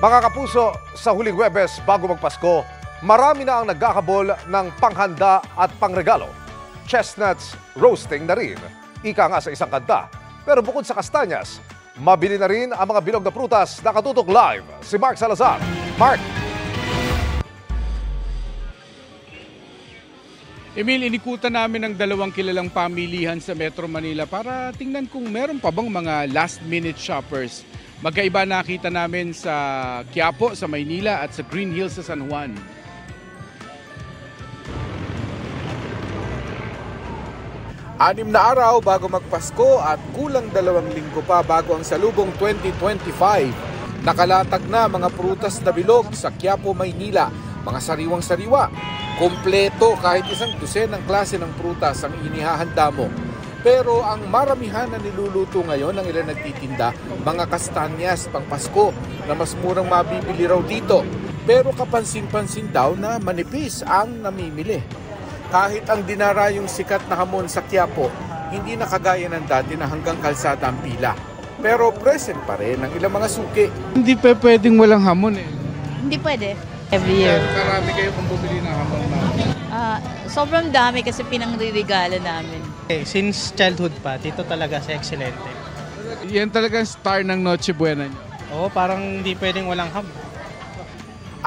Mga kapuso, sa huling Huwebes bago magpasko, marami na ang nagkakabol ng panghanda at pangregalo. Chestnuts roasting na rin, ika nga sa isang kanta. Pero bukod sa kastanyas, mabili na rin ang mga bilog na prutas. Nakatutok live si Mark Salazar. Mark! Emil, inikutan namin ang dalawang kilalang pamilihan sa Metro Manila para tingnan kung meron pa bang mga last-minute shoppers. Magkaiba nakita namin sa Quiapo, sa Maynila at sa Green Hills sa San Juan. Anim na araw bago magpasko at kulang 2 linggo pa bago ang salubong 2025. Nakalatag na mga prutas na bilog sa Quiapo, Maynila. Mga sariwang-sariwa. Kompleto kahit isang dosenang klase ng prutas ang inihahanda mo. Pero ang maramihan na niluluto ngayon ng ilan nagtitinda, mga kastanyas pang Pasko na mas murang mabibili raw dito. Pero kapansin-pansin daw na manipis ang namimili. Kahit ang dinarayong sikat na hamon sa Quiapo, hindi na kagaya ng dati na hanggang kalsada ang pila. Pero present pa rin ang ilang mga suki. Hindi pa pwedeng walang hamon eh. Hindi pwede. Every year. Marami kayo kung bumili ng hamon na. Sobrang dami kasi pinangririgalo namin. Since childhood pa, dito talaga sa Excelente. Yan talaga ang star ng Noche Buena niyo. Oo, parang hindi pwedeng walang ham.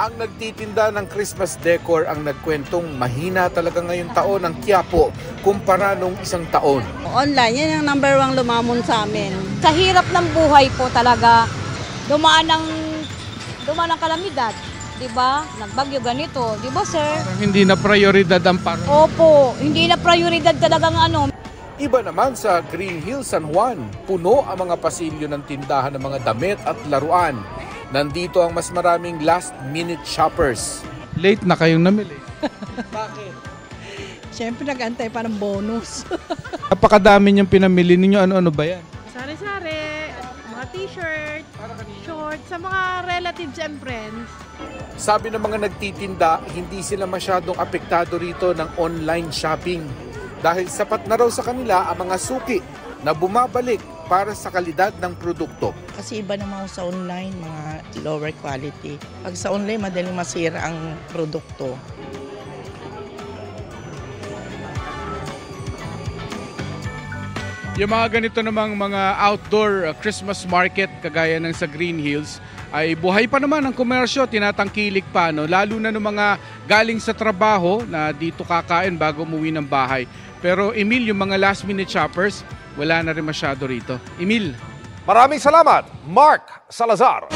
Ang nagtitinda ng Christmas decor ang nagkwentong mahina talaga ngayong taon ang Quiapo kumpara nung isang taon. Online, yan ang number 1 lumamon sa amin. Sa hirap ng buhay po talaga, dumaan ng kalamidad. Diba? Nagbagyo ganito. Diba, sir? Parang hindi na prioridad ang parang. Opo, hindi na prioridad talagang ano. Iba naman sa Green Hills, San Juan. Puno ang mga pasilyo ng tindahan ng mga damit at laruan. Nandito ang mas maraming last-minute shoppers. Late na kayong namili. Bakit? Siyempre nag-antay pa ng bonus. Napakadami niyong pinamili ninyo. Ano-ano ba yan? Sari-sari, mga t-shirt, shorts, sa mga relatives and friends. Sabi ng mga nagtitinda, hindi sila masyadong apektado rito ng online shopping. Dahil sapat na raw sa kanila ang mga suki na bumabalik para sa kalidad ng produkto. Kasi iba naman sa online, mga lower quality. Pag sa online, madaling masira ang produkto. Yung mga ganito namang mga outdoor Christmas market kagaya ng sa Green Hills ay buhay pa naman ang komersyo, tinatangkilik pa, no? Lalo na ng mga galing sa trabaho na dito kakain bago umuwi ng bahay. Pero Emil, yung mga last minute shoppers, wala na rin masyado rito. Emil. Maraming salamat, Mark Salazar.